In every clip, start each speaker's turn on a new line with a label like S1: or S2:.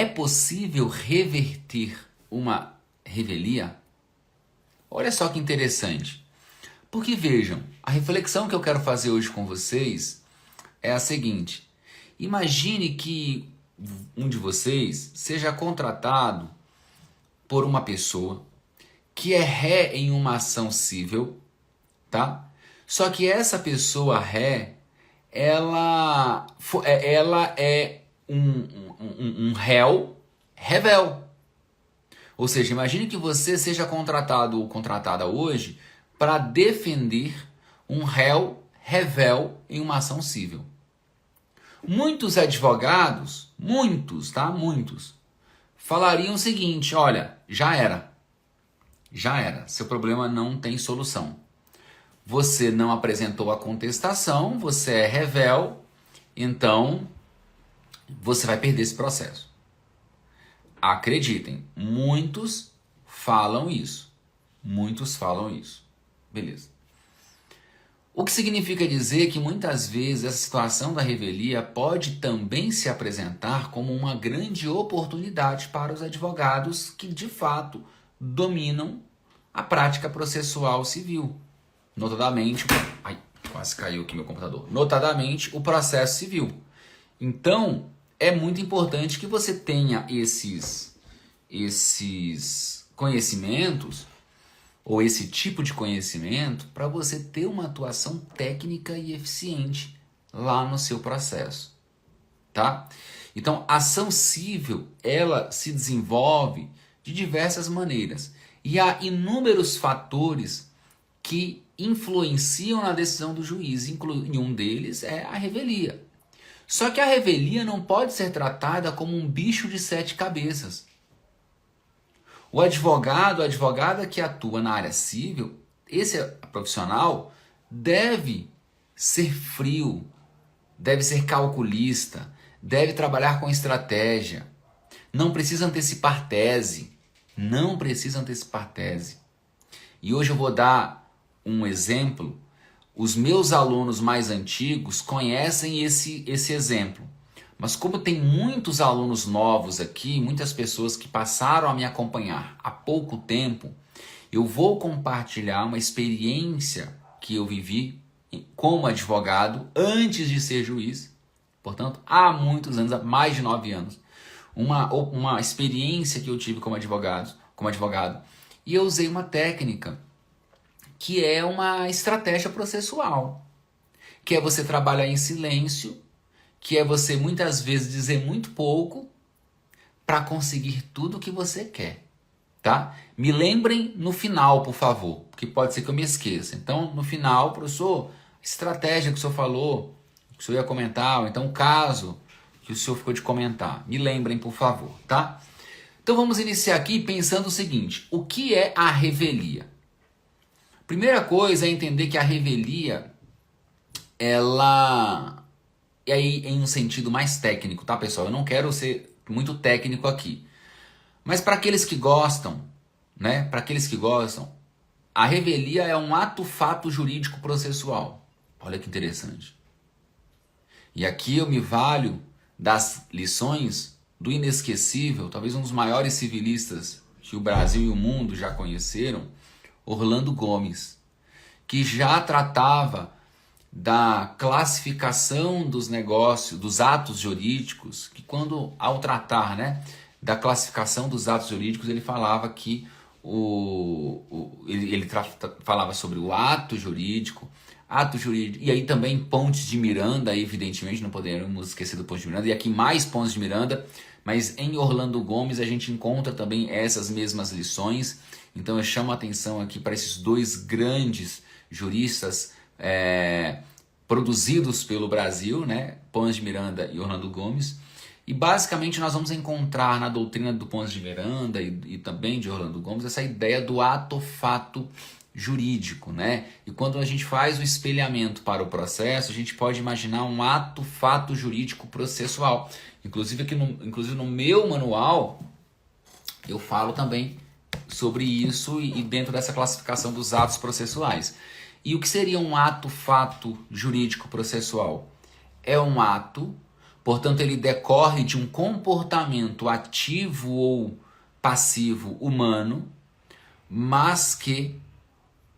S1: É possível reverter uma revelia? Olha só que interessante. Porque vejam, a reflexão que eu quero fazer hoje com vocês é a seguinte. Imagine que um de vocês seja contratado por uma pessoa que é ré em uma ação civil, tá? Só que essa pessoa ré, ela é um réu revel. Ou seja, imagine que você seja contratado ou contratada hoje para defender um réu revel em uma ação civil. Muitos advogados, muitos, falariam o seguinte: olha, já era, seu problema não tem solução. Você não apresentou a contestação, você é revel, então você vai perder esse processo. Acreditem, muitos falam isso. Beleza. O que significa dizer que muitas vezes essa situação da revelia pode também se apresentar como uma grande oportunidade para os advogados que de fato dominam a prática processual civil. Notadamente, quase caiu aqui meu computador. Notadamente, o processo civil. Então, é muito importante que você tenha esses conhecimentos ou esse tipo de conhecimento para você ter uma atuação técnica e eficiente lá no seu processo, tá? Então, a ação civil, ela se desenvolve de diversas maneiras e há inúmeros fatores que influenciam na decisão do juiz, e um deles é a revelia. Só que a revelia não pode ser tratada como um bicho de 7 cabeças. O advogado, a advogada que atua na área civil, esse profissional deve ser frio, deve ser calculista, deve trabalhar com estratégia, não precisa antecipar tese, E hoje eu vou dar um exemplo. Os meus alunos mais antigos conhecem esse exemplo. Mas como tem muitos alunos novos aqui, muitas pessoas que passaram a me acompanhar há pouco tempo, eu vou compartilhar uma experiência que eu vivi como advogado antes de ser juiz. Portanto, há muitos anos, há mais de 9 anos. Uma experiência que eu tive como advogado. E eu usei uma técnica que é uma estratégia processual, que é você trabalhar em silêncio, que é você muitas vezes dizer muito pouco para conseguir tudo o que você quer, tá? Me lembrem no final, por favor, porque pode ser que eu me esqueça. Então, no final, professor, estratégia que o senhor falou, que o senhor ia comentar, ou então o caso que o senhor ficou de comentar. Me lembrem, por favor, tá? Então, vamos iniciar aqui pensando o seguinte: o que é a revelia? Primeira coisa é entender que a revelia, ela... E aí, em um sentido mais técnico, tá, pessoal? Eu não quero ser muito técnico aqui. Mas para aqueles que gostam, né? A revelia é um ato-fato jurídico processual. Olha que interessante. E aqui eu me valho das lições do inesquecível, talvez um dos maiores civilistas que o Brasil e o mundo já conheceram, Orlando Gomes, que já tratava da classificação dos negócios, dos atos jurídicos, que ao tratar, né, da classificação dos atos jurídicos, ele falava que ele falava sobre o ato jurídico, e aí também Pontes de Miranda, evidentemente, não podemos esquecer do Pontes de Miranda, e aqui mais Pontes de Miranda, mas em Orlando Gomes a gente encontra também essas mesmas lições. Então eu chamo a atenção aqui para esses dois grandes juristas produzidos pelo Brasil, né? Pontes de Miranda e Orlando Gomes. E basicamente nós vamos encontrar na doutrina do Pontes de Miranda e também de Orlando Gomes essa ideia do ato-fato jurídico, né? E quando a gente faz o espelhamento para o processo, a gente pode imaginar um ato-fato jurídico processual. Inclusive no meu manual eu falo também sobre isso e dentro dessa classificação dos atos processuais. E o que seria um ato-fato jurídico processual? É um ato Portanto, ele decorre de um comportamento ativo ou passivo humano, mas que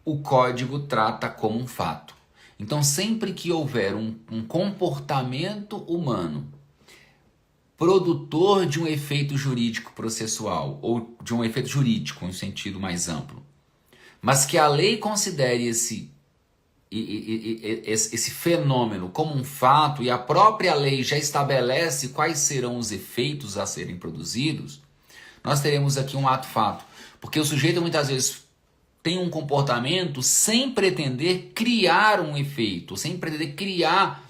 S1: o código trata como um fato. Então, sempre que houver um comportamento humano produtor de um efeito jurídico processual, ou de um efeito jurídico em sentido mais amplo, mas que a lei considere esse fenômeno como um fato e a própria lei já estabelece quais serão os efeitos a serem produzidos, nós teremos aqui um ato-fato. Porque o sujeito muitas vezes tem um comportamento sem pretender criar um efeito, sem pretender criar,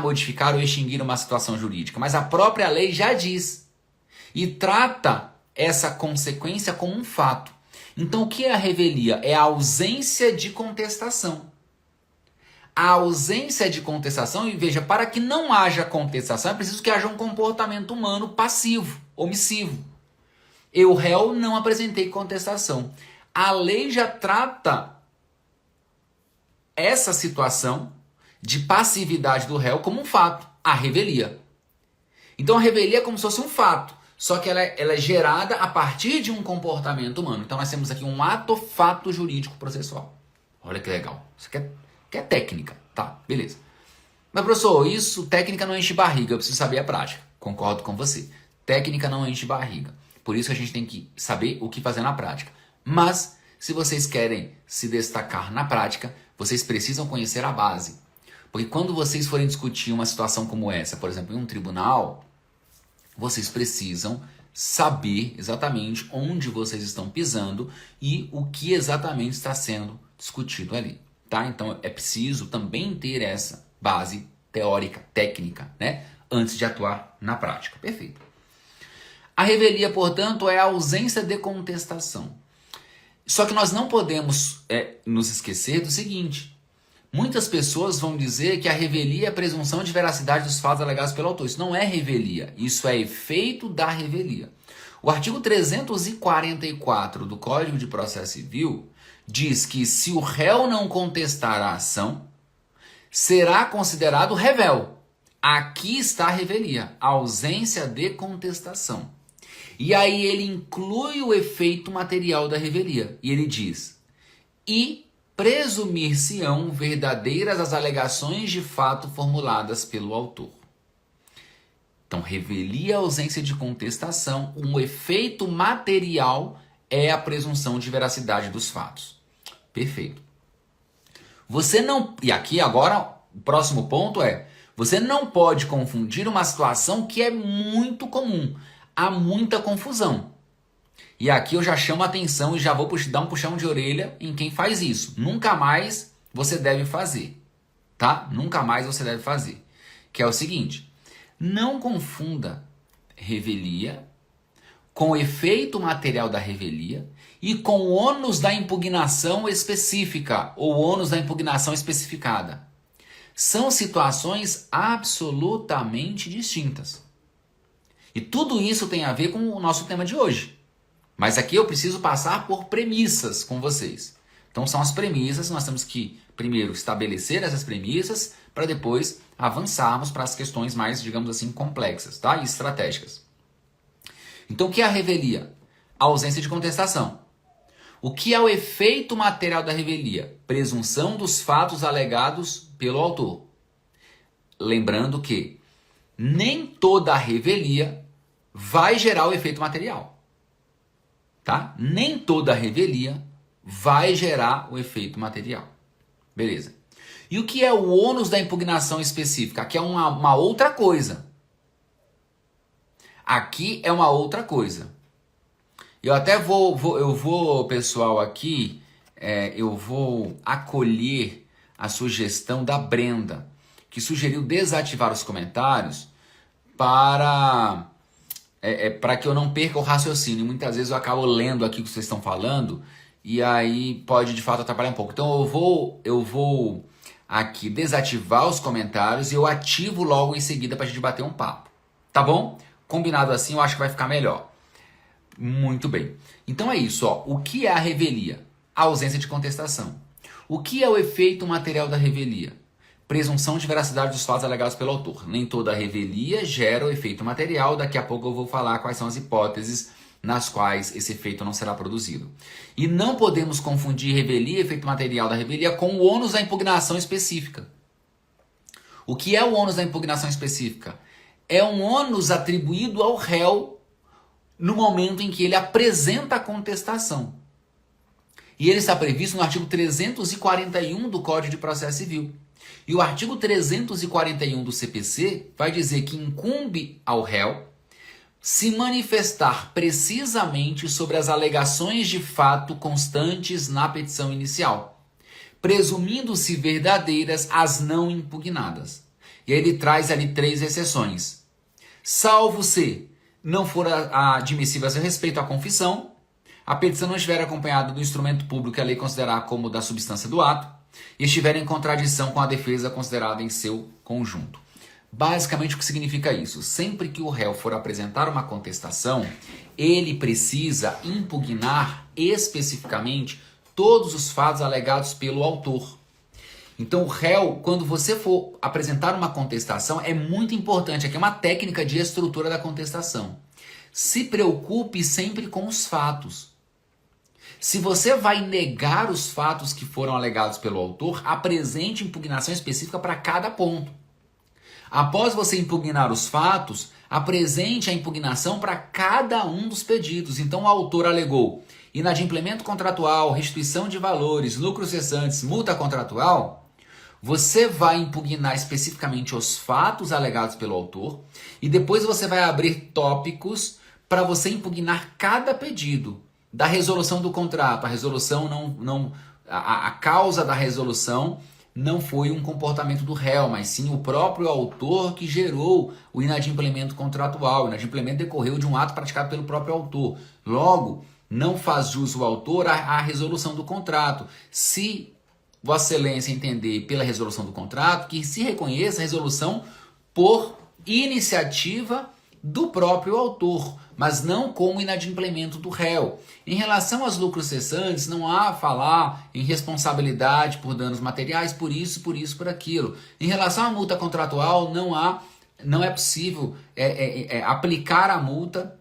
S1: modificar ou extinguir uma situação jurídica. Mas a própria lei já diz e trata essa consequência como um fato. Então, o que é a revelia? É a ausência de contestação. A ausência de contestação, e veja, para que não haja contestação, é preciso que haja um comportamento humano passivo, omissivo. Eu, réu, não apresentei contestação. A lei já trata essa situação de passividade do réu como um fato, a revelia. Então, a revelia é como se fosse um fato. Só que ela é gerada a partir de um comportamento humano. Então nós temos aqui um ato-fato jurídico processual. Olha que legal. Isso aqui é técnica, tá? Beleza. Mas professor, isso, técnica não enche barriga, eu preciso saber a prática. Concordo com você. Técnica não enche barriga. Por isso a gente tem que saber o que fazer na prática. Mas, se vocês querem se destacar na prática, vocês precisam conhecer a base. Porque quando vocês forem discutir uma situação como essa, por exemplo, em um tribunal, vocês precisam saber exatamente onde vocês estão pisando e o que exatamente está sendo discutido ali, tá? Então é preciso também ter essa base teórica, técnica, né? Antes de atuar na prática. Perfeito. A revelia, portanto, é a ausência de contestação. Só que nós não podemos nos esquecer do seguinte: muitas pessoas vão dizer que a revelia é a presunção de veracidade dos fatos alegados pelo autor. Isso não é revelia, isso é efeito da revelia. O artigo 344 do Código de Processo Civil diz que se o réu não contestar a ação, será considerado revel. Aqui está a revelia, a ausência de contestação. E aí ele inclui o efeito material da revelia. E ele diz: e presumir-se-ão verdadeiras as alegações de fato formuladas pelo autor. Então, revelia a ausência de contestação, um efeito material é a presunção de veracidade dos fatos. Perfeito. Você não... E aqui agora, o próximo ponto é: você não pode confundir uma situação que é muito comum. Há muita confusão. E aqui eu já chamo a atenção e já vou dar um puxão de orelha em quem faz isso. Nunca mais você deve fazer, tá? Nunca mais você deve fazer. Que é o seguinte: não confunda revelia com o efeito material da revelia e com o ônus da impugnação específica ou ônus da impugnação especificada. São situações absolutamente distintas. E tudo isso tem a ver com o nosso tema de hoje. Mas aqui eu preciso passar por premissas com vocês. Então são as premissas, nós temos que primeiro estabelecer essas premissas para depois avançarmos para as questões mais, digamos assim, complexas, tá? E estratégicas. Então o que é a revelia? A ausência de contestação. O que é o efeito material da revelia? Presunção dos fatos alegados pelo autor. Lembrando que nem toda a revelia vai gerar o efeito material. Tá? Nem toda a revelia vai gerar o efeito material. Beleza. E o que é o ônus da impugnação específica? Aqui é uma outra coisa. Aqui é uma outra coisa. Eu até vou, pessoal, aqui, eu vou acolher a sugestão da Brenda, que sugeriu desativar os comentários para que eu não perca o raciocínio. Muitas vezes eu acabo lendo aqui o que vocês estão falando e aí pode de fato atrapalhar um pouco. Então eu vou aqui desativar os comentários e eu ativo logo em seguida para a gente bater um papo. Tá bom? Combinado assim, eu acho que vai ficar melhor. Muito bem. Então é isso, ó. O que é a revelia? A ausência de contestação. O que é o efeito material da revelia? presunção de veracidade dos fatos alegados pelo autor. Nem toda revelia gera o efeito material. Daqui a pouco eu vou falar quais são as hipóteses nas quais esse efeito não será produzido. E não podemos confundir revelia e efeito material da revelia com o ônus da impugnação específica. O que é o ônus da impugnação específica? É um ônus atribuído ao réu no momento em que ele apresenta a contestação. E ele está previsto no artigo 341 do Código de Processo Civil. E o artigo 341 do CPC vai dizer que incumbe ao réu se manifestar precisamente sobre as alegações de fato constantes na petição inicial, presumindo-se verdadeiras as não impugnadas. E aí ele traz ali 3 exceções. Salvo se não for admissível a seu respeito à confissão, a petição não estiver acompanhada do instrumento público que a lei considerar como da substância do ato e estiver em contradição com a defesa considerada em seu conjunto. Basicamente, o que significa isso? Sempre que o réu for apresentar uma contestação, ele precisa impugnar especificamente todos os fatos alegados pelo autor. Então, o réu, quando você for apresentar uma contestação, é muito importante, aqui é uma técnica de estrutura da contestação. Se preocupe sempre com os fatos. Se você vai negar os fatos que foram alegados pelo autor, apresente impugnação específica para cada ponto. Após você impugnar os fatos, apresente a impugnação para cada um dos pedidos. Então, o autor alegou inadimplemento contratual, restituição de valores, lucros cessantes, multa contratual. Você vai impugnar especificamente os fatos alegados pelo autor e depois você vai abrir tópicos para você impugnar cada pedido. Da resolução do contrato, a resolução a causa da resolução não foi um comportamento do réu, mas sim o próprio autor que gerou o inadimplemento contratual. O inadimplemento decorreu de um ato praticado pelo próprio autor. Logo, não faz jus o autor à resolução do contrato. Se Vossa Excelência entender pela resolução do contrato, que se reconheça a resolução por iniciativa do próprio autor, mas não como inadimplemento do réu. Em relação aos lucros cessantes, não há a falar em responsabilidade por danos materiais, por isso, por aquilo. Em relação à multa contratual, não é possível aplicar a multa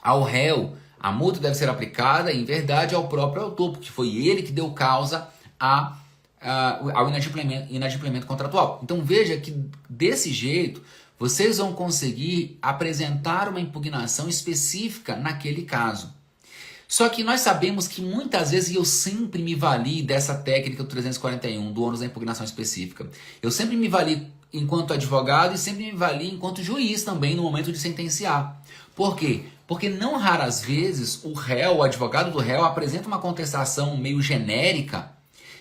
S1: ao réu. A multa deve ser aplicada, em verdade, ao próprio autor, porque foi ele que deu causa ao inadimplemento contratual. Então veja que desse jeito vocês vão conseguir apresentar uma impugnação específica naquele caso. Só que nós sabemos que muitas vezes, e eu sempre me vali dessa técnica do 341, do ônus da impugnação específica. Eu sempre me vali enquanto advogado e sempre me vali enquanto juiz também no momento de sentenciar. Por quê? Porque não raras vezes o réu, o advogado do réu, apresenta uma contestação meio genérica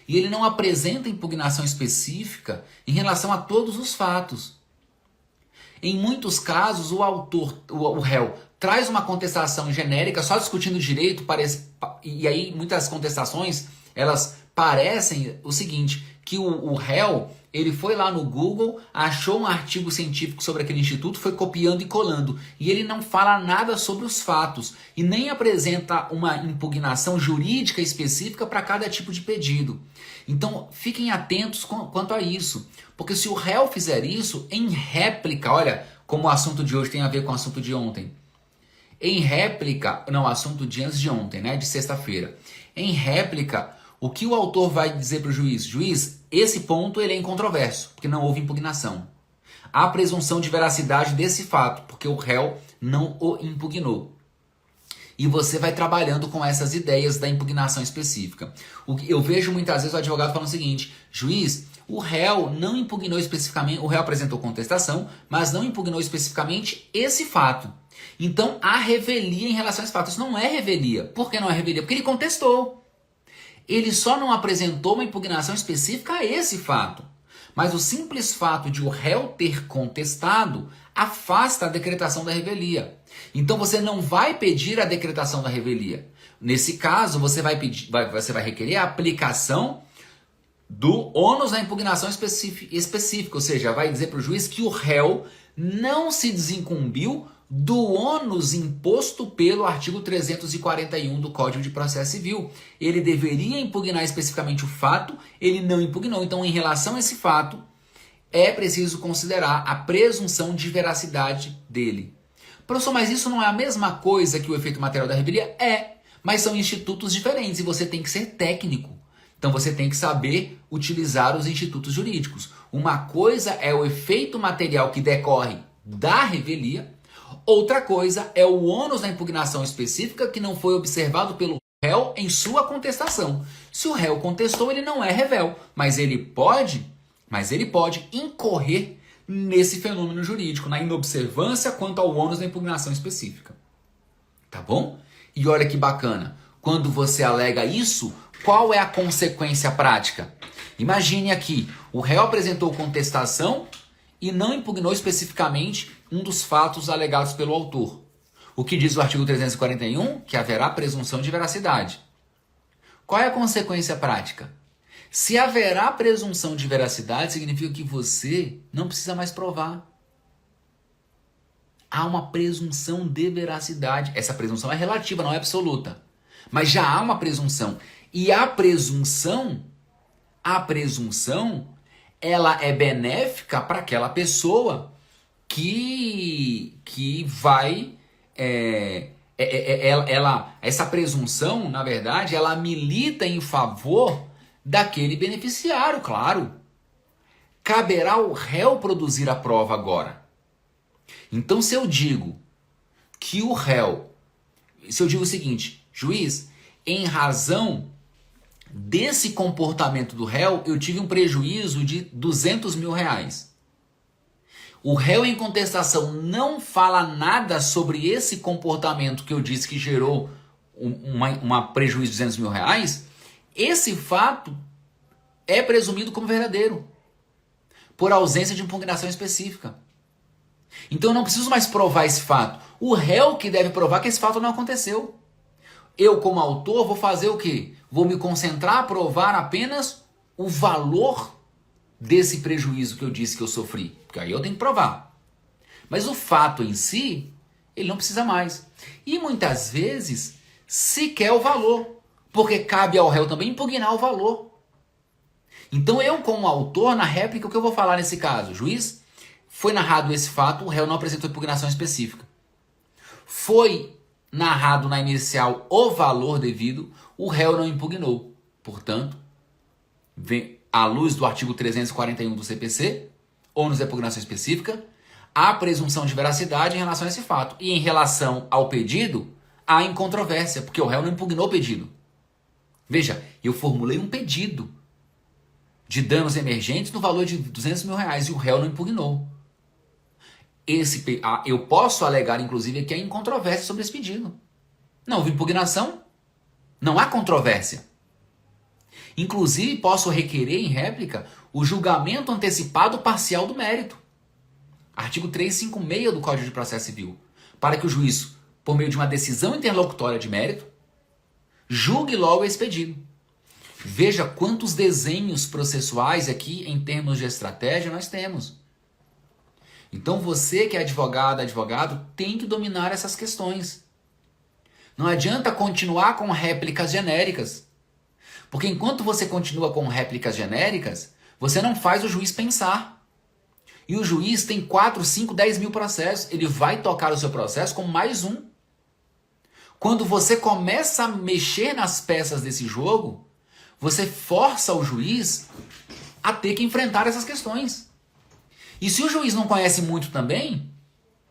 S1: e ele não apresenta impugnação específica em relação a todos os fatos. Em muitos casos, o réu, traz uma contestação genérica só discutindo direito, e aí muitas contestações, elas parecem o seguinte, que o réu, ele foi lá no Google, achou um artigo científico sobre aquele instituto, foi copiando e colando, e ele não fala nada sobre os fatos, e nem apresenta uma impugnação jurídica específica para cada tipo de pedido. Então, fiquem atentos quanto a isso, porque se o réu fizer isso, em réplica, olha como o assunto de hoje tem a ver com o assunto de ontem. Em réplica, não, assunto de antes de ontem, né, de sexta-feira. Em réplica, o que o autor vai dizer para o juiz? Juiz, esse ponto ele é incontroverso, porque não houve impugnação. Há presunção de veracidade desse fato, porque o réu não o impugnou. E você vai trabalhando com essas ideias da impugnação específica. Eu vejo muitas vezes o advogado falando o seguinte, juiz, o réu não impugnou especificamente, o réu apresentou contestação, mas não impugnou especificamente esse fato. Então há revelia em relação a esse fato. Isso não é revelia. Por que não é revelia? Porque ele contestou. Ele só não apresentou uma impugnação específica a esse fato. Mas o simples fato de o réu ter contestado afasta a decretação da revelia. Então você não vai pedir a decretação da revelia. Nesse caso, você vai requerer a aplicação do ônus da impugnação específica, ou seja, vai dizer para o juiz que o réu não se desincumbiu do ônus imposto pelo artigo 341 do Código de Processo Civil. Ele deveria impugnar especificamente o fato, ele não impugnou. Então, em relação a esse fato, é preciso considerar a presunção de veracidade dele. Professor, mas isso não é a mesma coisa que o efeito material da revelia? É, mas são institutos diferentes e você tem que ser técnico. Então você tem que saber utilizar os institutos jurídicos. Uma coisa é o efeito material que decorre da revelia, outra coisa é o ônus da impugnação específica que não foi observado pelo réu em sua contestação. Se o réu contestou, ele não é revel, mas ele pode incorrer nesse fenômeno jurídico, na inobservância quanto ao ônus da impugnação específica. Tá bom? E olha que bacana, quando você alega isso, qual é a consequência prática? Imagine aqui, o réu apresentou contestação e não impugnou especificamente um dos fatos alegados pelo autor. O que diz o artigo 341? Que haverá presunção de veracidade. Qual é a consequência prática? Se haverá presunção de veracidade, significa que você não precisa mais provar. Há uma presunção de veracidade. Essa presunção é relativa, não é absoluta. Mas já há uma presunção. E a presunção, ela é benéfica para aquela pessoa que vai... essa presunção, na verdade, ela milita em favor daquele beneficiário, claro. Caberá ao réu produzir a prova agora. Então, se eu digo que o réu... Se eu digo o seguinte, juiz, em razão desse comportamento do réu, eu tive um prejuízo de 200 mil reais. O réu em contestação não fala nada sobre esse comportamento que eu disse que gerou uma prejuízo de 200 mil reais. Esse fato é presumido como verdadeiro, por ausência de impugnação específica. Então eu não preciso mais provar esse fato. O réu que deve provar que esse fato não aconteceu. Eu, como autor, vou fazer o quê? Vou me concentrar a provar apenas o valor desse prejuízo que eu disse que eu sofri. Porque aí eu tenho que provar. Mas o fato em si, ele não precisa mais. E muitas vezes, sequer o valor. Porque cabe ao réu também impugnar o valor. Então eu, como autor, na réplica, o que eu vou falar nesse caso? Juiz, foi narrado esse fato, o réu não apresentou impugnação específica. Foi narrado na inicial o valor devido, o réu não impugnou. Portanto, à luz do artigo 341 do CPC, ônus da impugnação específica, há presunção de veracidade em relação a esse fato. E em relação ao pedido, há incontrovérsia, porque o réu não impugnou o pedido. Veja, eu formulei um pedido de danos emergentes no valor de 200 mil reais e o réu não impugnou. Eu posso alegar, inclusive, que há incontrovérsia sobre esse pedido. Não houve impugnação, não há controvérsia. Inclusive, posso requerer em réplica o julgamento antecipado parcial do mérito. Artigo 356 do Código de Processo Civil. Para que o juiz, por meio de uma decisão interlocutória de mérito, julgue logo esse pedido. Veja quantos desenhos processuais aqui, em termos de estratégia, nós temos. Então você que é advogado, tem que dominar essas questões. Não adianta continuar com réplicas genéricas. Porque enquanto você continua com réplicas genéricas, você não faz o juiz pensar. E o juiz tem 4, 5, 10 mil processos. Ele vai tocar o seu processo como mais um. Quando você começa a mexer nas peças desse jogo, você força o juiz a ter que enfrentar essas questões. E se o juiz não conhece muito também,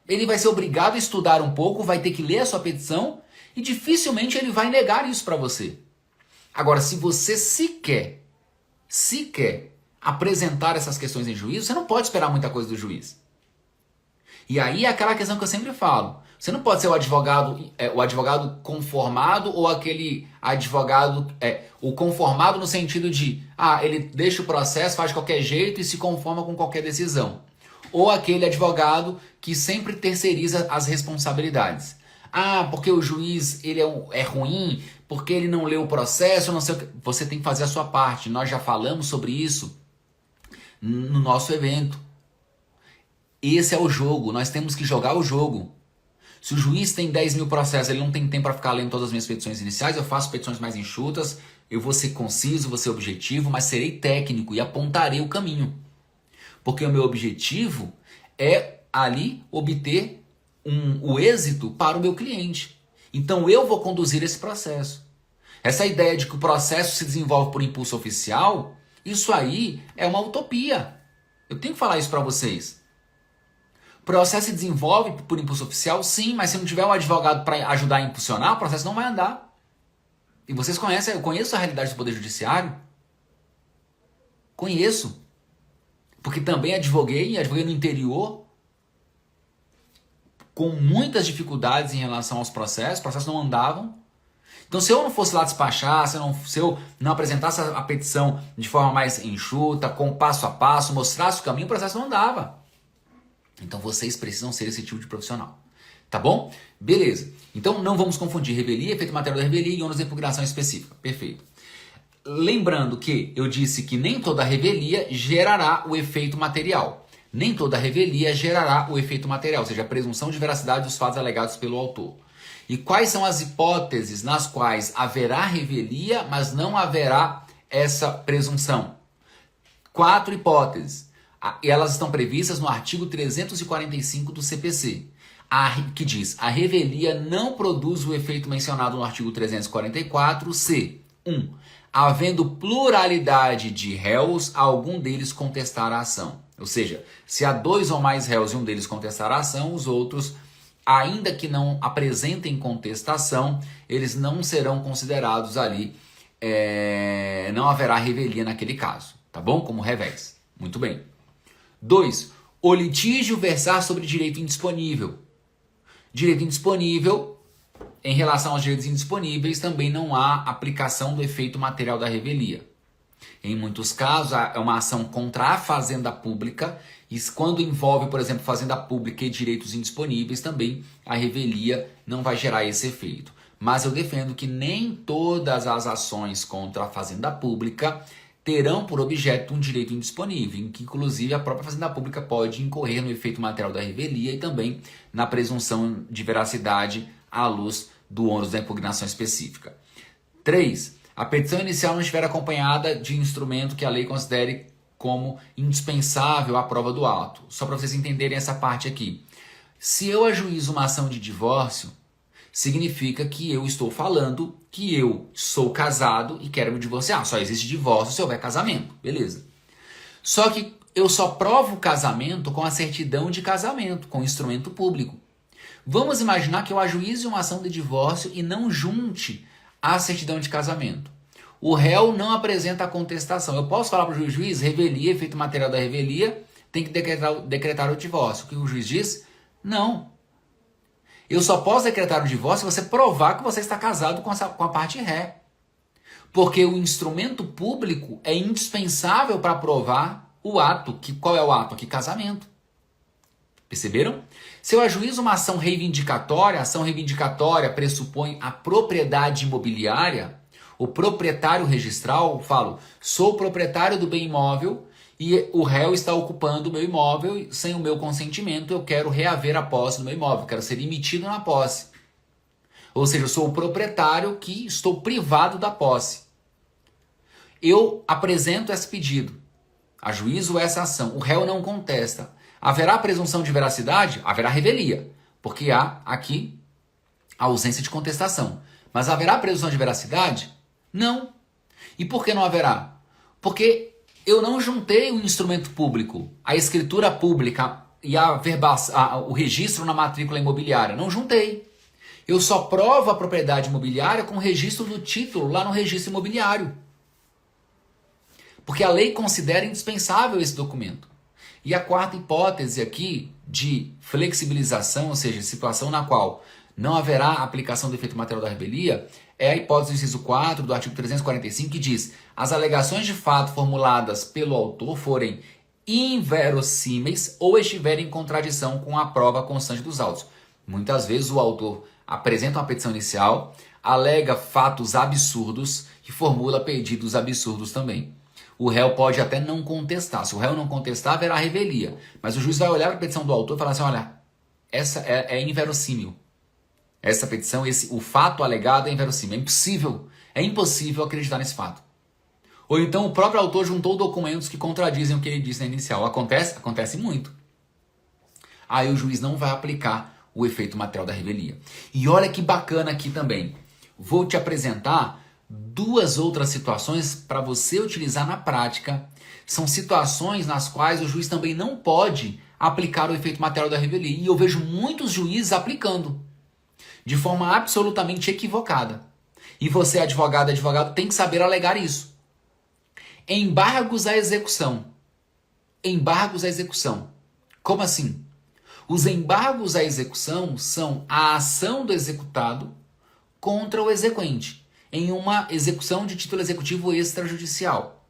S1: ele vai ser obrigado a estudar um pouco, vai ter que ler a sua petição e dificilmente ele vai negar isso para você. Agora, se você sequer apresentar essas questões em juízo, você não pode esperar muita coisa do juiz. E aí é aquela questão que eu sempre falo. Você não pode ser o advogado conformado ou aquele advogado... o conformado no sentido de... ele deixa o processo, faz de qualquer jeito e se conforma com qualquer decisão. Ou aquele advogado que sempre terceiriza as responsabilidades. Porque o juiz ele é ruim, porque ele não leu o processo, não sei o que. Você tem que fazer a sua parte. Nós já falamos sobre isso no nosso evento. Esse é o jogo. Nós temos que jogar o jogo. Se o juiz tem 10 mil processos, ele não tem tempo para ficar lendo todas as minhas petições iniciais, eu faço petições mais enxutas, eu vou ser conciso, vou ser objetivo, mas serei técnico e apontarei o caminho. Porque o meu objetivo é ali obter o êxito para o meu cliente. Então eu vou conduzir esse processo. Essa ideia de que o processo se desenvolve por impulso oficial, isso aí é uma utopia. Eu tenho que falar isso para vocês. O processo se desenvolve por impulso oficial, sim, mas se não tiver um advogado para ajudar a impulsionar, o processo não vai andar. E vocês conhecem, eu conheço a realidade do Poder Judiciário. Conheço. Porque também advoguei no interior, com muitas dificuldades em relação aos processos, os processos não andavam. Então, se eu não fosse lá despachar, se eu não apresentasse a petição de forma mais enxuta, com passo a passo, mostrasse o caminho, o processo não andava. Então, vocês precisam ser esse tipo de profissional. Tá bom? Beleza. Então, não vamos confundir revelia, efeito material da revelia e ônus da impugnação específica. Perfeito. Lembrando que eu disse que nem toda revelia gerará o efeito material. Nem toda revelia gerará o efeito material, ou seja, a presunção de veracidade dos fatos alegados pelo autor. E quais são as hipóteses nas quais haverá revelia, mas não haverá essa presunção? 4 hipóteses. E elas estão previstas no artigo 345 do CPC, que diz: a revelia não produz o efeito mencionado no artigo 344 se 1. Havendo pluralidade de réus, algum deles contestar a ação. Ou seja, se há 2 ou mais réus e um deles contestar a ação, os outros, ainda que não apresentem contestação, eles não serão considerados ali, não haverá revelia naquele caso, tá bom? Como revés. Muito bem. 2. O litígio versar sobre direito indisponível. Direito indisponível, em relação aos direitos indisponíveis, também não há aplicação do efeito material da revelia. Em muitos casos, é uma ação contra a fazenda pública, e quando envolve, por exemplo, fazenda pública e direitos indisponíveis, também a revelia não vai gerar esse efeito. Mas eu defendo que nem todas as ações contra a fazenda pública terão por objeto um direito indisponível, em que inclusive a própria fazenda pública pode incorrer no efeito material da revelia e também na presunção de veracidade à luz do ônus da impugnação específica. 3. A petição inicial não estiver acompanhada de instrumento que a lei considere como indispensável à prova do ato. Só para vocês entenderem essa parte aqui. Se eu ajuizo uma ação de divórcio, significa que eu estou falando que eu sou casado e quero me divorciar. Só existe divórcio se houver casamento. Beleza. Só que eu só provo o casamento com a certidão de casamento, com instrumento público. Vamos imaginar que eu ajuize uma ação de divórcio e não junte a certidão de casamento. O réu não apresenta a contestação. Eu posso falar para o juiz, revelia, efeito material da revelia, tem que decretar o divórcio. O que o juiz diz? Não. Eu só posso decretar o divórcio se você provar que você está casado com a parte ré. Porque o instrumento público é indispensável para provar o ato. Qual é o ato aqui? Casamento. Perceberam? Se eu ajuizo uma ação reivindicatória, a ação reivindicatória pressupõe a propriedade imobiliária, o proprietário registral, falo, sou proprietário do bem imóvel e o réu está ocupando o meu imóvel, sem o meu consentimento eu quero reaver a posse do meu imóvel, quero ser emitido na posse. Ou seja, eu sou o proprietário que estou privado da posse. Eu apresento esse pedido, ajuizo essa ação, o réu não contesta. Haverá presunção de veracidade? Haverá revelia, porque há aqui a ausência de contestação. Mas haverá presunção de veracidade? Não. E por que não haverá? Porque eu não juntei o instrumento público, a escritura pública e o registro na matrícula imobiliária. Não juntei. Eu só provo a propriedade imobiliária com o registro do título lá no registro imobiliário. Porque a lei considera indispensável esse documento. E a quarta hipótese aqui de flexibilização, ou seja, situação na qual não haverá aplicação do efeito material da revelia, é a hipótese do inciso 4 do artigo 345, que diz: as alegações de fato formuladas pelo autor forem inverossímeis ou estiverem em contradição com a prova constante dos autos. Muitas vezes o autor apresenta uma petição inicial, alega fatos absurdos e formula pedidos absurdos também. O réu pode até não contestar. Se o réu não contestar, haverá revelia. Mas o juiz vai olhar para a petição do autor e falar assim: olha, essa é inverossímil. Essa petição, o fato alegado é inverossímil. É impossível acreditar nesse fato. Ou então o próprio autor juntou documentos que contradizem o que ele disse na inicial. Acontece? Acontece muito. Aí o juiz não vai aplicar o efeito material da revelia. E olha que bacana aqui também. Vou te apresentar duas outras situações para você utilizar na prática. São situações nas quais o juiz também não pode aplicar o efeito material da revelia. E eu vejo muitos juízes aplicando de forma absolutamente equivocada. E você, advogado, tem que saber alegar isso. Embargos à execução. Embargos à execução. Como assim? Os embargos à execução são a ação do executado contra o exequente em uma execução de título executivo extrajudicial.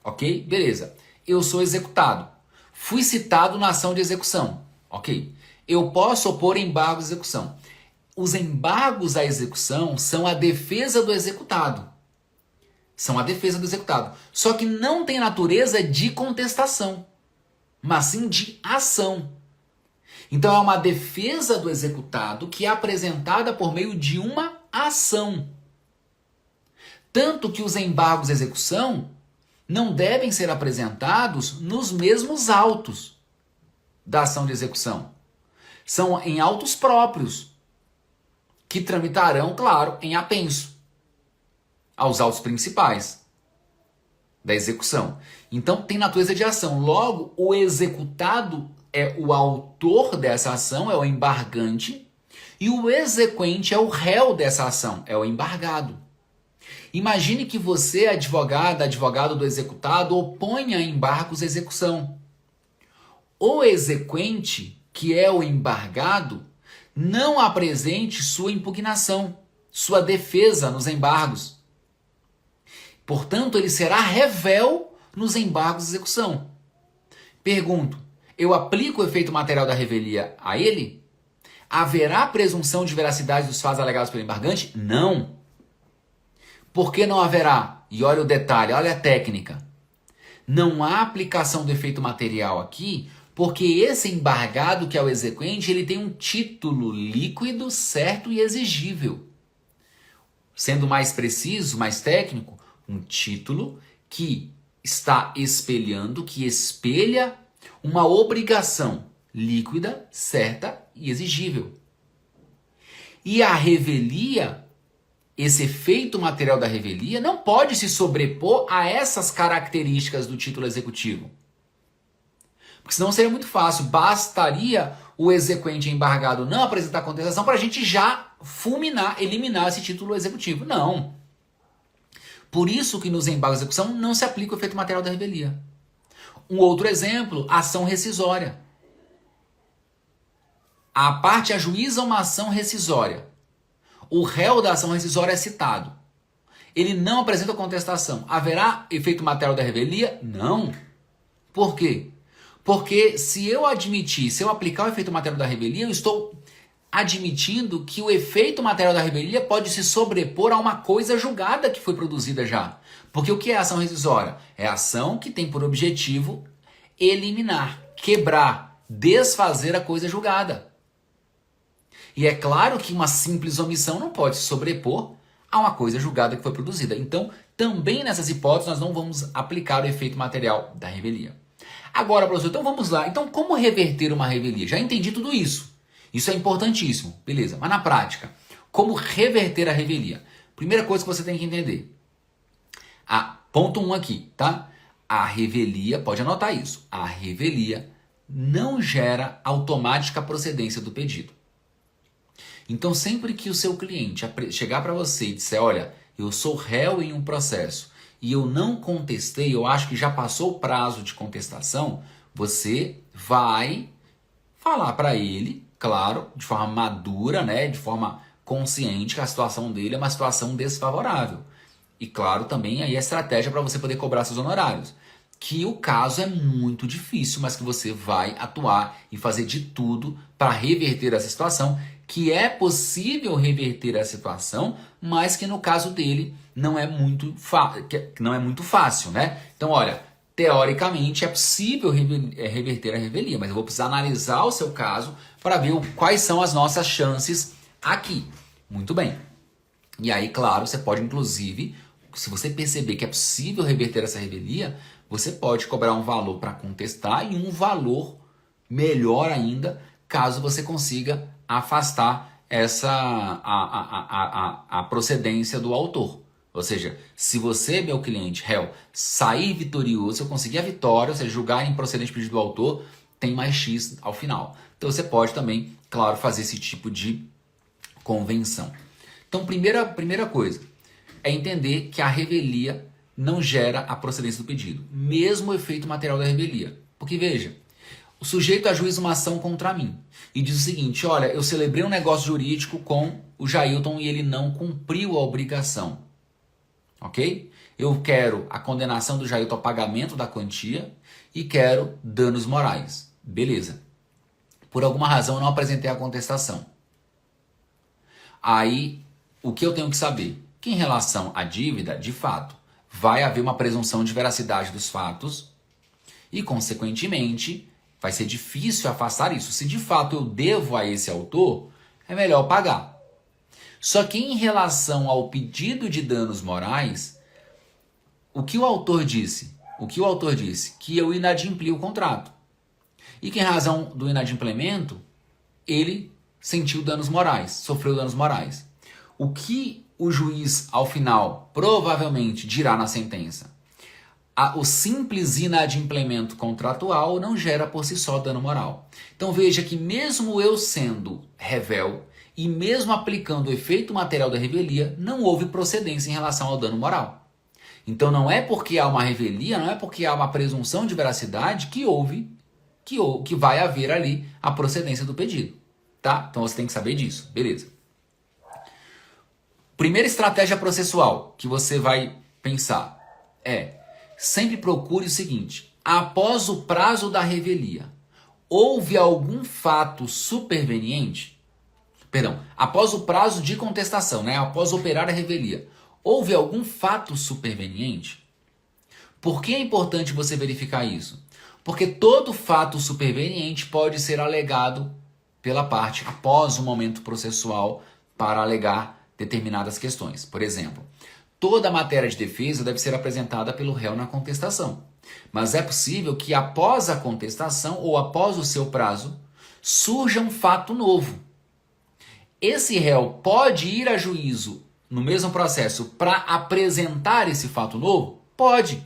S1: Ok? Beleza. Eu sou executado. Fui citado na ação de execução. Ok? Eu posso opor embargos à execução. Os embargos à execução são a defesa do executado. São a defesa do executado. Só que não tem natureza de contestação, mas sim de ação. Então é uma defesa do executado que é apresentada por meio de uma ação. Tanto que os embargos à execução não devem ser apresentados nos mesmos autos da ação de execução. São em autos próprios, que tramitarão, claro, em apenso aos autos principais da execução. Então tem natureza de ação. Logo, o executado é o autor dessa ação, é o embargante, e o exequente é o réu dessa ação, é o embargado. Imagine que você, advogado do executado, oponha embargos à execução. O exequente, que é o embargado, não apresente sua impugnação, sua defesa nos embargos. Portanto, ele será revel nos embargos de execução. Pergunto, eu aplico o efeito material da revelia a ele? Haverá presunção de veracidade dos fatos alegados pelo embargante? Não. Por que não haverá? E olha o detalhe, olha a técnica. Não há aplicação do efeito material aqui, porque esse embargado, que é o exequente, ele tem um título líquido, certo e exigível. Sendo mais preciso, mais técnico, um título que está espelhando, que espelha uma obrigação líquida, certa e exigível. E a revelia, esse efeito material da revelia, não pode se sobrepor a essas características do título executivo. Porque senão seria muito fácil, bastaria o exequente embargado não apresentar contestação para a gente já fulminar, eliminar esse título executivo. Não. Por isso que nos embargos de execução não se aplica o efeito material da revelia. Um outro exemplo, ação rescisória. A parte ajuíza uma ação rescisória. O réu da ação rescisória é citado. Ele não apresenta contestação. Haverá efeito material da revelia? Não. Por quê? Porque se eu aplicar o efeito material da revelia, eu estou admitindo que o efeito material da revelia pode se sobrepor a uma coisa julgada que foi produzida já. Porque o que é ação rescisória? É a ação que tem por objetivo eliminar, quebrar, desfazer a coisa julgada. E é claro que uma simples omissão não pode se sobrepor a uma coisa julgada que foi produzida. Então, também nessas hipóteses, nós não vamos aplicar o efeito material da revelia. Agora, professor, então vamos lá. Então, como reverter uma revelia? Já entendi tudo isso. Isso é importantíssimo. Beleza. Mas na prática, como reverter a revelia? Primeira coisa que você tem que entender. Ponto 1 aqui, tá? A revelia, pode anotar isso. A revelia não gera automática procedência do pedido. Então, sempre que o seu cliente chegar para você e disser, olha, eu sou réu em um processo e eu não contestei, eu acho que já passou o prazo de contestação, você vai falar para ele, claro, de forma madura, né, de forma consciente, que a situação dele é uma situação desfavorável. E claro, também aí a estratégia para você poder cobrar seus honorários. Que o caso é muito difícil, mas que você vai atuar e fazer de tudo para reverter essa situação, que é possível reverter a situação, mas que no caso dele não é muito fácil, né? Então, olha, teoricamente é possível reverter a revelia, mas eu vou precisar analisar o seu caso para ver quais são as nossas chances aqui. Muito bem. E aí, claro, você pode inclusive, se você perceber que é possível reverter essa revelia, você pode cobrar um valor para contestar e um valor melhor ainda, caso você consiga afastar a procedência do autor. Ou seja, se você, meu cliente, réu, sair vitorioso, eu conseguir a vitória, ou seja, julgar improcedente o pedido do autor, tem mais X ao final. Então você pode também, claro, fazer esse tipo de convenção. Então, primeira coisa é entender que a revelia não gera a procedência do pedido, mesmo o efeito material da revelia. Porque veja, o sujeito ajuiza uma ação contra mim e diz o seguinte: olha, eu celebrei um negócio jurídico com o Jailton e ele não cumpriu a obrigação. Ok? Eu quero a condenação do Jailton ao pagamento da quantia e quero danos morais. Beleza. Por alguma razão eu não apresentei a contestação. Aí, o que eu tenho que saber? Que em relação à dívida, de fato, vai haver uma presunção de veracidade dos fatos e, consequentemente, vai ser difícil afastar isso. Se de fato eu devo a esse autor, é melhor pagar. Só que em relação ao pedido de danos morais, o que o autor disse? Que eu inadimpli o contrato. E que em razão do inadimplemento, ele sentiu danos morais, sofreu danos morais. O que o juiz, ao final, provavelmente dirá na sentença? O simples inadimplemento contratual não gera por si só dano moral. Então veja que mesmo eu sendo revel e mesmo aplicando o efeito material da revelia, não houve procedência em relação ao dano moral. Então não é porque há uma revelia, não é porque há uma presunção de veracidade que vai haver ali a procedência do pedido. Tá? Então você tem que saber disso. Beleza. Primeira estratégia processual que você vai pensar é: sempre procure o seguinte: após o prazo da revelia, houve algum fato superveniente? Perdão, após o prazo de contestação, né? Após operar a revelia, houve algum fato superveniente? Por que é importante você verificar isso? Porque todo fato superveniente pode ser alegado pela parte após o momento processual para alegar determinadas questões. Por exemplo, toda matéria de defesa deve ser apresentada pelo réu na contestação. Mas é possível que após a contestação ou após o seu prazo surja um fato novo. Esse réu pode ir a juízo no mesmo processo para apresentar esse fato novo? Pode.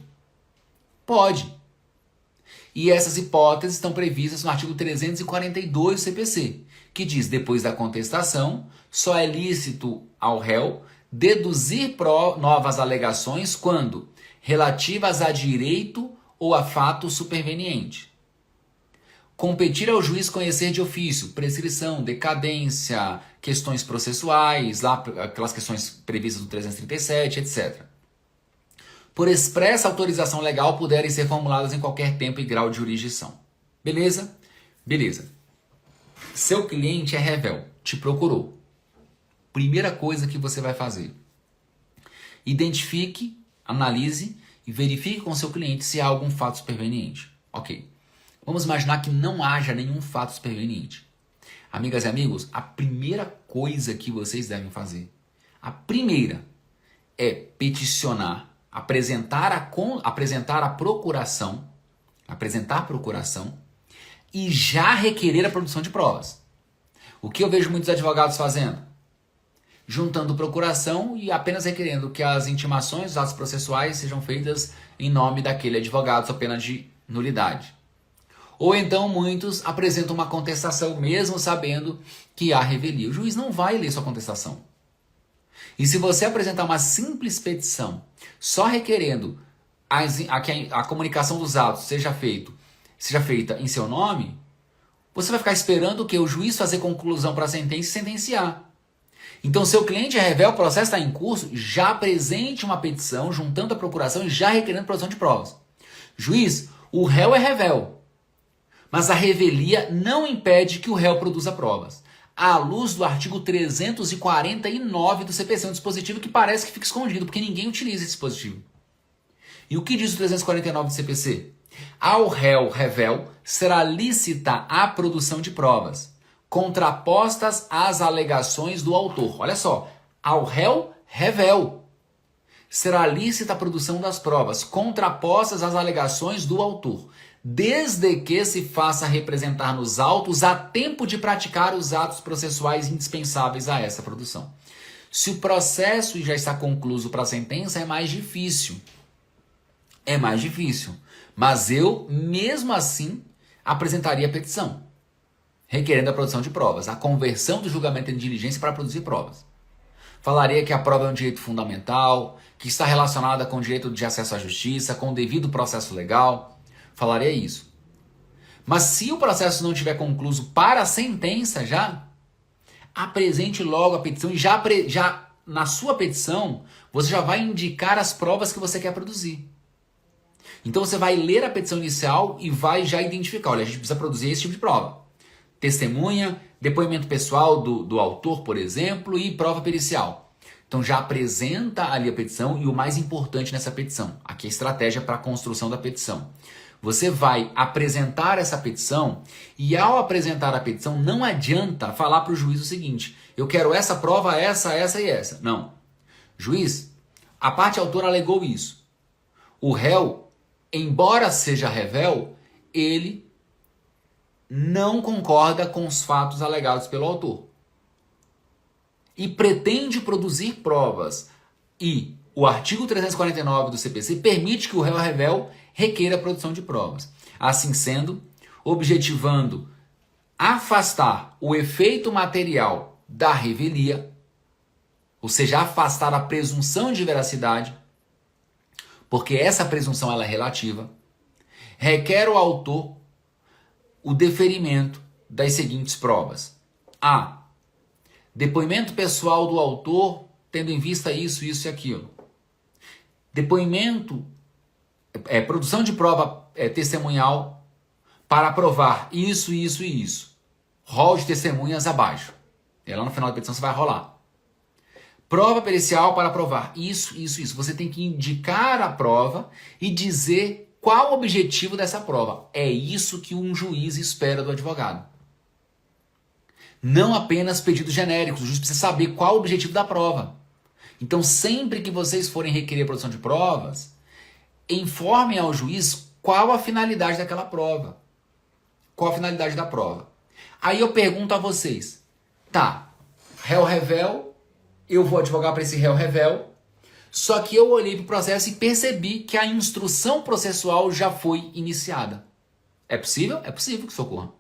S1: Pode. E essas hipóteses estão previstas no artigo 342 do CPC, que diz: depois da contestação, só é lícito ao réu deduzir novas alegações quando relativas a direito ou a fato superveniente. Competir ao juiz conhecer de ofício, prescrição, decadência, questões processuais, lá aquelas questões previstas no 337, etc. Por expressa autorização legal, puderem ser formuladas em qualquer tempo e grau de jurisdição. Beleza? Beleza. Seu cliente é revel, te procurou. Primeira coisa que você vai fazer: identifique, analise e verifique com seu cliente se há algum fato superveniente. Ok. Vamos imaginar que não haja nenhum fato superveniente. Amigas e amigos, a primeira coisa que vocês devem fazer, a primeira, é peticionar, apresentar a procuração e já requerer a produção de provas. O que eu vejo muitos advogados fazendo? Juntando procuração e apenas requerendo que as intimações, os atos processuais sejam feitas em nome daquele advogado, sob pena de nulidade. Ou então muitos apresentam uma contestação mesmo sabendo que há revelia. O juiz não vai ler sua contestação. E se você apresentar uma simples petição só requerendo que a comunicação dos atos seja feita em seu nome, você vai ficar esperando que o juiz fazer conclusão para a sentença e sentenciar. Então, seu cliente é revel, o processo está em curso, já apresente uma petição juntando a procuração e já requerendo produção de provas. Juiz, o réu é revel, mas a revelia não impede que o réu produza provas. À luz do artigo 349 do CPC, um dispositivo que parece que fica escondido, porque ninguém utiliza esse dispositivo. E o que diz o 349 do CPC? Ao réu revel será lícita a produção de provas, contrapostas às alegações do autor. Olha só, ao réu revel será lícita a produção das provas, contrapostas às alegações do autor, desde que se faça representar nos autos a tempo de praticar os atos processuais indispensáveis a essa produção. Se o processo já está concluído para a sentença, é mais difícil. É mais difícil. Mas eu, mesmo assim, apresentaria a petição, requerendo a produção de provas, a conversão do julgamento em diligência para produzir provas. Falaria que a prova é um direito fundamental, que está relacionada com o direito de acesso à justiça, com o devido processo legal. Falaria isso. Mas se o processo não tiver concluído para a sentença já, apresente logo a petição e já na sua petição você já vai indicar as provas que você quer produzir. Então você vai ler a petição inicial e vai já identificar, olha, a gente precisa produzir esse tipo de prova. Testemunha, depoimento pessoal do autor, por exemplo, e prova pericial. Então já apresenta ali a petição e o mais importante nessa petição, aqui a estratégia para a construção da petição. Você vai apresentar essa petição e ao apresentar a petição não adianta falar para o juiz o seguinte, eu quero essa prova, essa e essa. Não. Juiz, a parte autora alegou isso. O réu, embora seja réu, ele não concorda com os fatos alegados pelo autor e pretende produzir provas. E o artigo 349 do CPC permite que o réu requeira a produção de provas. Assim sendo, objetivando afastar o efeito material da revelia, ou seja, afastar a presunção de veracidade, porque essa presunção ela é relativa, requer ao autor o deferimento das seguintes provas. A. Depoimento pessoal do autor, tendo em vista isso e aquilo. Depoimento, produção de prova testemunhal para provar isso e isso. Rol de testemunhas abaixo. E lá no final da petição você vai rolar. Prova pericial para provar isso. Você tem que indicar a prova e dizer qual o objetivo dessa prova? É isso que um juiz espera do advogado. Não apenas pedidos genéricos, o juiz precisa saber qual o objetivo da prova. Então, sempre que vocês forem requerer a produção de provas, informem ao juiz qual a finalidade daquela prova. Qual a finalidade da prova. Aí eu pergunto a vocês, tá, réu, eu vou advogar para esse réu, só que eu olhei para o processo e percebi que a instrução processual já foi iniciada. É possível? É possível que isso ocorra.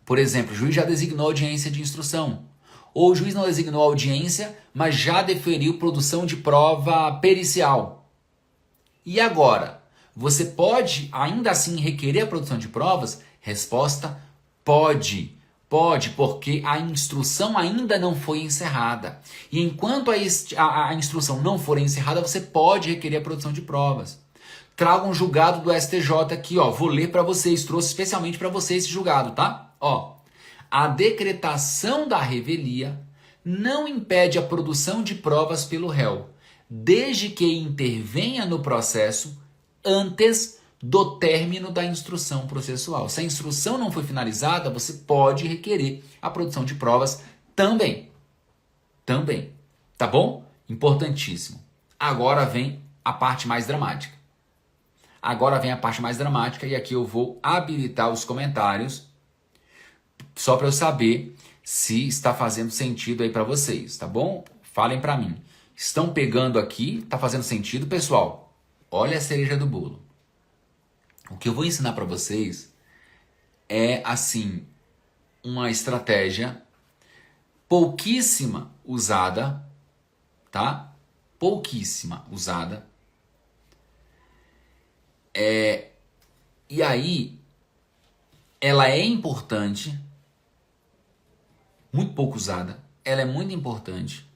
S1: Por exemplo, o juiz já designou audiência de instrução. Ou o juiz não designou audiência, mas já deferiu produção de prova pericial. E agora? Você pode ainda assim requerer a produção de provas? Resposta: pode. Pode, porque a instrução ainda não foi encerrada. E enquanto a instrução não for encerrada, você pode requerer a produção de provas. Traga um julgado do STJ aqui, ó. Vou ler para vocês, trouxe especialmente para vocês esse julgado, tá? Ó, a decretação da revelia não impede a produção de provas pelo réu, desde que intervenha no processo antes do término da instrução processual. Se a instrução não foi finalizada, você pode requerer a produção de provas também. Também. Tá bom? Importantíssimo. Agora vem a parte mais dramática. E aqui eu vou habilitar os comentários só para eu saber se está fazendo sentido aí para vocês, tá bom? Falem para mim. Estão pegando aqui? Tá fazendo sentido, pessoal? Olha a cereja do bolo. O que eu vou ensinar para vocês é, assim, uma estratégia pouquíssima usada, tá? Pouquíssima usada. E aí, ela é importante, muito pouco usada, ela é muito importante,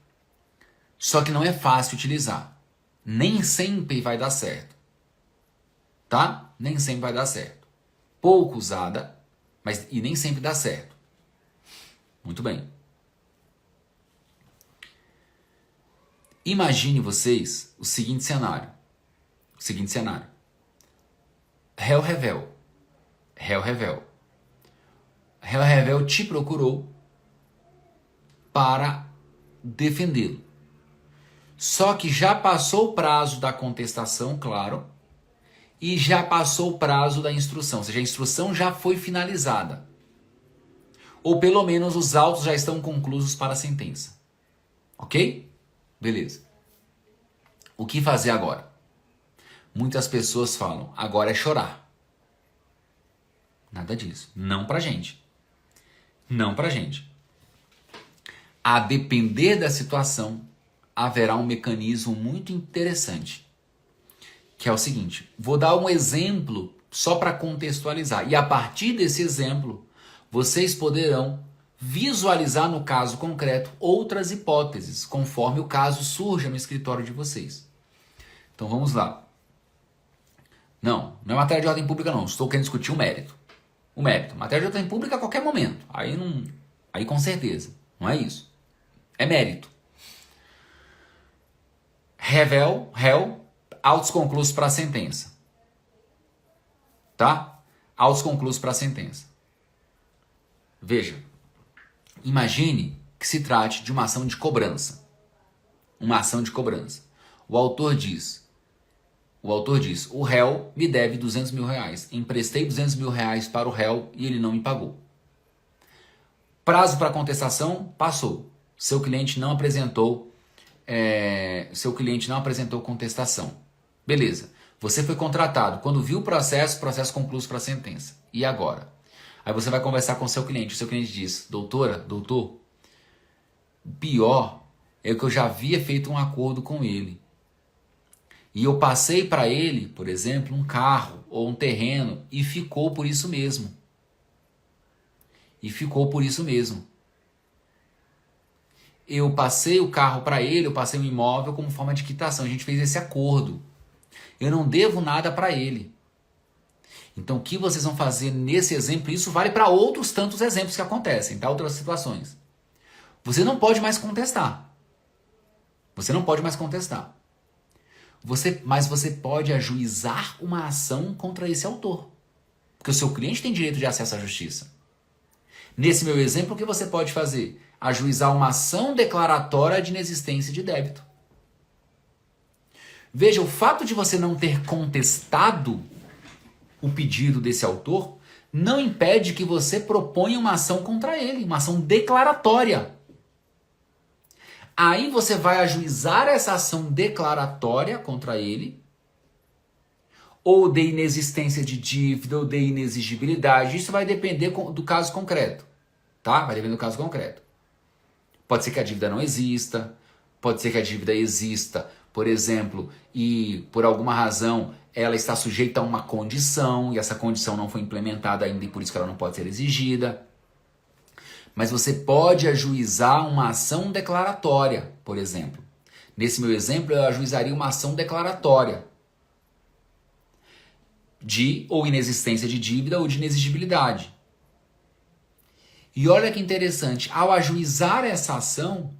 S1: só que não é fácil utilizar. Nem sempre vai dar certo. Tá? Nem sempre vai dar certo. Pouco usada, mas e nem sempre dá certo. Muito bem. Imagine vocês o seguinte cenário. Réu te procurou para defendê-lo. Só que já passou o prazo da contestação, claro, e já passou o prazo da instrução, ou seja, a instrução já foi finalizada. Ou pelo menos os autos já estão conclusos para a sentença. Ok? Beleza. O que fazer agora? Muitas pessoas falam, agora é chorar. Nada disso. Não pra gente. Não pra gente. A depender da situação, haverá um mecanismo muito interessante, que é o seguinte, vou dar um exemplo só para contextualizar, e a partir desse exemplo, vocês poderão visualizar no caso concreto outras hipóteses, conforme o caso surja no escritório de vocês. Então vamos lá. Não é matéria de ordem pública não, estou querendo discutir o mérito. O mérito, matéria de ordem pública a qualquer momento, aí com certeza, não é isso. É mérito. Réu, autos conclusos para a sentença. Tá? Autos conclusos para a sentença. Veja, imagine que se trate de uma ação de cobrança. Uma ação de cobrança. O autor diz, o réu me deve 200 mil reais. Emprestei 200 mil reais para o réu e ele não me pagou. Prazo para contestação passou. Seu cliente não apresentou contestação. Beleza. Você foi contratado. Quando viu o processo concluído para a sentença. E agora? Aí você vai conversar com o seu cliente. O seu cliente diz, doutor, o pior é que eu já havia feito um acordo com ele. E eu passei para ele, por exemplo, um carro ou um terreno e ficou por isso mesmo. Eu passei o carro para ele, eu passei o imóvel como forma de quitação. A gente fez esse acordo. Eu não devo nada para ele. Então, o que vocês vão fazer nesse exemplo? Isso vale para outros tantos exemplos que acontecem, tá? Outras situações. Você não pode mais contestar. Mas você pode ajuizar uma ação contra esse autor. Porque o seu cliente tem direito de acesso à justiça. Nesse meu exemplo, o que você pode fazer? Ajuizar uma ação declaratória de inexistência de débito. Veja, o fato de você não ter contestado o pedido desse autor não impede que você proponha uma ação contra ele, uma ação declaratória. Aí você vai ajuizar essa ação declaratória contra ele, ou de inexistência de dívida, ou de inexigibilidade. Isso vai depender do caso concreto, tá? Vai depender do caso concreto. Pode ser que a dívida não exista, pode ser que a dívida exista, por exemplo, e por alguma razão ela está sujeita a uma condição, e essa condição não foi implementada ainda e por isso que ela não pode ser exigida. Mas você pode ajuizar uma ação declaratória, por exemplo. Nesse meu exemplo, eu ajuizaria uma ação declaratória de ou inexistência de dívida ou de inexigibilidade. E olha que interessante, ao ajuizar essa ação,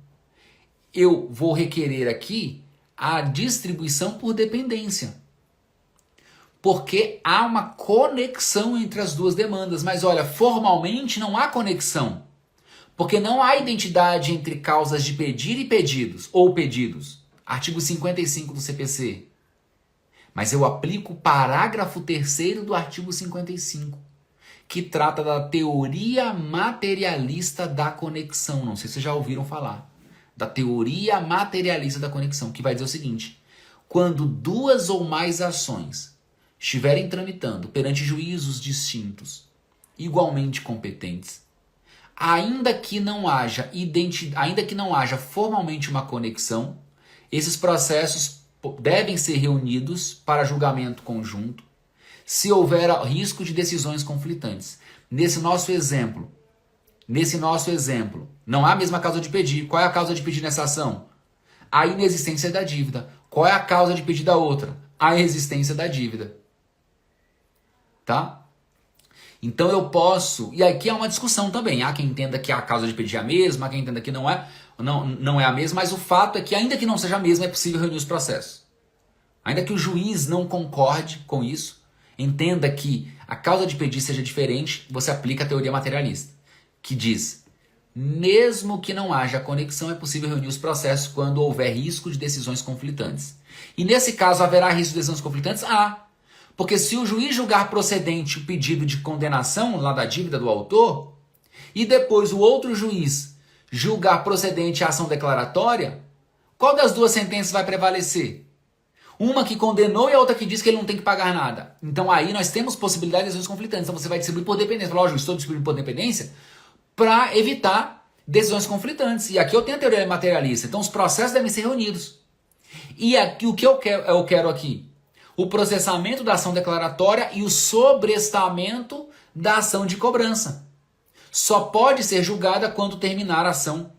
S1: eu vou requerer aqui a distribuição por dependência. Porque há uma conexão entre as duas demandas. Mas olha, formalmente não há conexão. Porque não há identidade entre causas de pedir e pedidos, ou pedidos. Artigo 55 do CPC. Mas eu aplico o parágrafo 3º do artigo 55, que trata da teoria materialista da conexão. Não sei se vocês já ouviram falar. Da teoria materialista da conexão, que vai dizer o seguinte: quando duas ou mais ações estiverem tramitando perante juízos distintos, igualmente competentes, ainda que não haja formalmente uma conexão, esses processos devem ser reunidos para julgamento conjunto, se houver risco de decisões conflitantes. Nesse nosso exemplo, não há a mesma causa de pedir. Qual é a causa de pedir nessa ação? A inexistência da dívida. Qual é a causa de pedir da outra? A existência da dívida. Tá? Então eu posso... E aqui é uma discussão também. Há quem entenda que a causa de pedir é a mesma, há quem entenda que não é a mesma, mas o fato é que, ainda que não seja a mesma, é possível reunir os processos. Ainda que o juiz não concorde com isso, entenda que a causa de pedir seja diferente, você aplica a teoria materialista, que diz: Mesmo que não haja conexão, é possível reunir os processos quando houver risco de decisões conflitantes. E nesse caso, haverá risco de decisões conflitantes? Porque se o juiz julgar procedente o pedido de condenação lá da dívida do autor, e depois o outro juiz julgar procedente a ação declaratória, qual das duas sentenças vai prevalecer? Uma que condenou e a outra que diz que ele não tem que pagar nada. Então aí nós temos possibilidade de decisões conflitantes. Então você vai distribuir por dependência. Lógico, estou distribuindo por dependência para evitar decisões conflitantes. E aqui eu tenho a teoria materialista. Então os processos devem ser reunidos. E aqui, o que eu quero aqui? O processamento da ação declaratória e o sobrestamento da ação de cobrança. Só pode ser julgada quando terminar a ação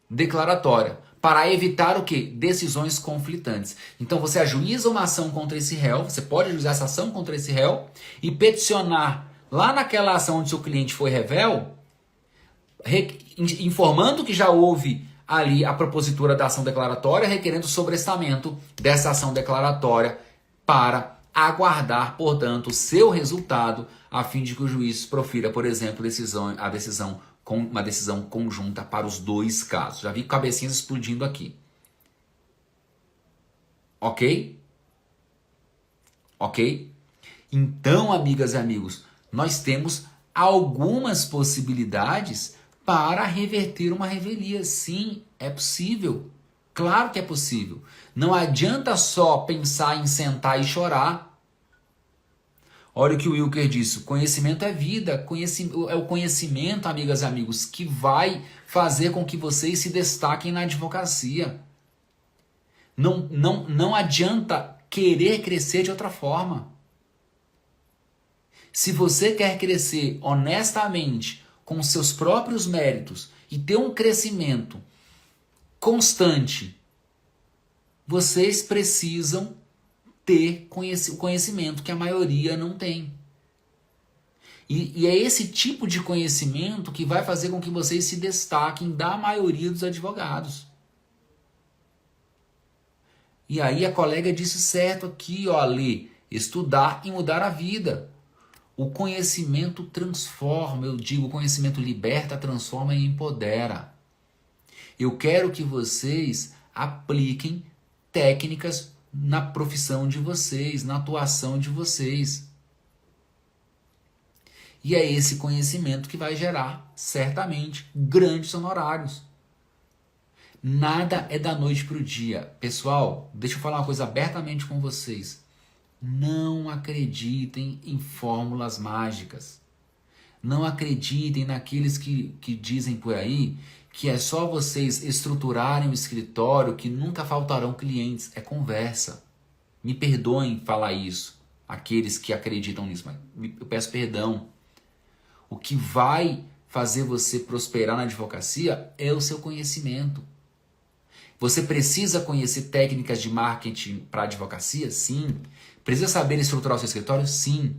S1: declaratória, para evitar o quê? Decisões conflitantes. Então você ajuiza uma ação contra esse réu, você pode ajuizar essa ação contra esse réu e peticionar lá naquela ação onde seu cliente foi réu, informando que já houve ali a propositura da ação declaratória, requerendo o sobrestamento dessa ação declaratória para aguardar, portanto, o seu resultado, a fim de que o juiz profira, por exemplo, uma decisão conjunta para os dois casos. Já vi cabecinhas explodindo aqui. Ok? Ok? Então, amigas e amigos, nós temos algumas possibilidades para reverter uma revelia. Sim, é possível. Claro que é possível. Não adianta só pensar em sentar e chorar. Olha o que o Wilker disse, conhecimento é vida, é o conhecimento, amigas e amigos, que vai fazer com que vocês se destaquem na advocacia. Não adianta querer crescer de outra forma. Se você quer crescer honestamente, com seus próprios méritos, e ter um crescimento constante, vocês precisam ter o conhecimento que a maioria não tem. E é esse tipo de conhecimento que vai fazer com que vocês se destaquem da maioria dos advogados. E aí a colega disse certo aqui, ó, Lê, estudar e mudar a vida. O conhecimento transforma, eu digo, o conhecimento liberta, transforma e empodera. Eu quero que vocês apliquem técnicas na profissão de vocês, na atuação de vocês. E é esse conhecimento que vai gerar, certamente, grandes honorários. Nada é da noite para o dia. Pessoal, deixa eu falar uma coisa abertamente com vocês. Não acreditem em fórmulas mágicas. Não acreditem naqueles que dizem por aí que é só vocês estruturarem o escritório que nunca faltarão clientes. É conversa. Me perdoem falar isso, aqueles que acreditam nisso, mas eu peço perdão. O que vai fazer você prosperar na advocacia é o seu conhecimento. Você precisa conhecer técnicas de marketing para advocacia? Sim. Precisa saber estruturar o seu escritório? Sim.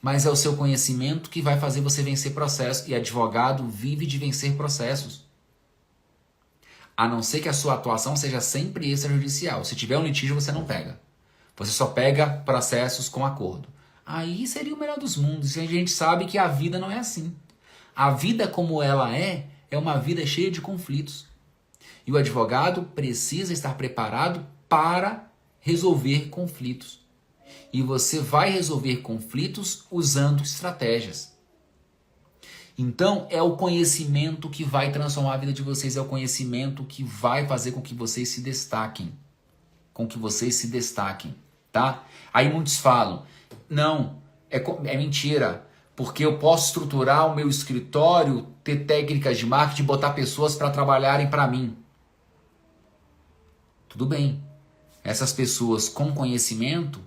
S1: Mas é o seu conhecimento que vai fazer você vencer processos. E advogado vive de vencer processos. A não ser que a sua atuação seja sempre extrajudicial. Se tiver um litígio, você não pega. Você só pega processos com acordo. Aí seria o melhor dos mundos. E a gente sabe que a vida não é assim. A vida como ela é uma vida cheia de conflitos. E o advogado precisa estar preparado para resolver conflitos. E você vai resolver conflitos usando estratégias. Então, é o conhecimento que vai transformar a vida de vocês, é o conhecimento que vai fazer com que vocês se destaquem. Tá? Aí muitos falam, não, é mentira, porque eu posso estruturar o meu escritório, ter técnicas de marketing, botar pessoas para trabalharem para mim. Tudo bem. Essas pessoas com conhecimento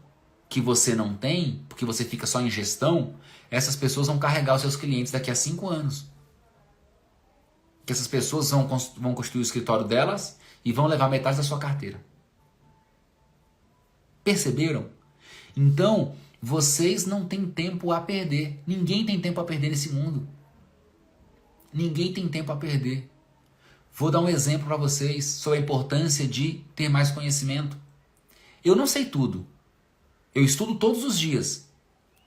S1: que você não tem, porque você fica só em gestão, essas pessoas vão carregar os seus clientes daqui a 5 anos. Que essas pessoas vão construir o escritório delas e vão levar metade da sua carteira. Perceberam? Então, vocês não têm tempo a perder. Ninguém tem tempo a perder nesse mundo. Ninguém tem tempo a perder. Vou dar um exemplo para vocês sobre a importância de ter mais conhecimento. Eu não sei tudo. Eu estudo todos os dias.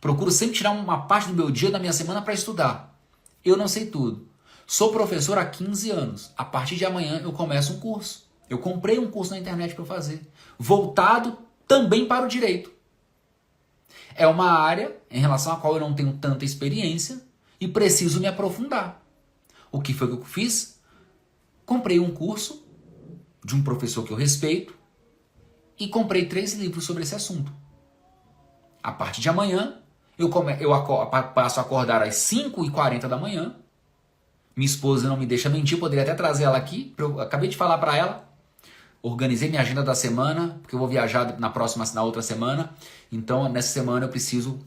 S1: Procuro sempre tirar uma parte do meu dia, da minha semana para estudar. Eu não sei tudo. Sou professor há 15 anos. A partir de amanhã eu começo um curso. Eu comprei um curso na internet para fazer, voltado também para o direito. É uma área em relação à qual eu não tenho tanta experiência e preciso me aprofundar. O que foi que eu fiz? Comprei um curso de um professor que eu respeito e comprei 3 livros sobre esse assunto. A partir de amanhã, eu passo a acordar às 5h40 da manhã. Minha esposa não me deixa mentir, eu poderia até trazer ela aqui. Eu acabei de falar para ela. Organizei minha agenda da semana, porque eu vou viajar na outra semana. Então, nessa semana eu preciso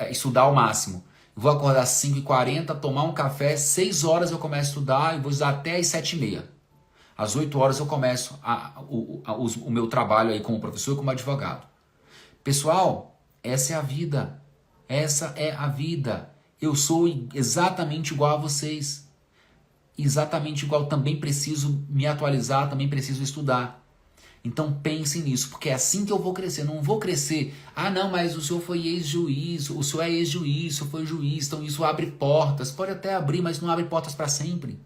S1: estudar ao máximo. Vou acordar às 5h40, tomar um café, 6 horas eu começo a estudar e vou estudar até às 7h30. Às 8 horas eu começo o meu trabalho aí como professor e como advogado. Pessoal, essa é a vida. Essa é a vida. Eu sou exatamente igual a vocês. Exatamente igual. Também preciso me atualizar, também preciso estudar. Então pensem nisso, porque é assim que eu vou crescer. Não vou crescer, não, mas o senhor foi ex-juiz, o senhor é ex-juiz, o senhor foi juiz, então isso abre portas. Pode até abrir, mas não abre portas para sempre.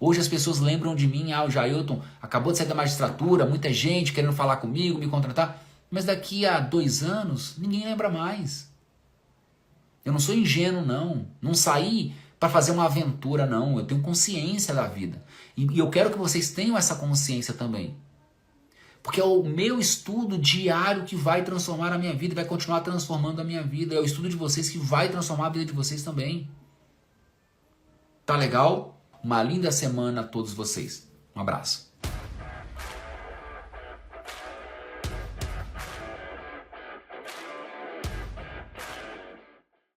S1: Hoje as pessoas lembram de mim, o Jailton acabou de sair da magistratura, muita gente querendo falar comigo, me contratar, mas daqui a 2 anos ninguém lembra mais. Eu não sou ingênuo, não. Não saí para fazer uma aventura, não. Eu tenho consciência da vida. E eu quero que vocês tenham essa consciência também. Porque é o meu estudo diário que vai transformar a minha vida, vai continuar transformando a minha vida. É o estudo de vocês que vai transformar a vida de vocês também. Tá legal? Uma linda semana a todos vocês. Um abraço.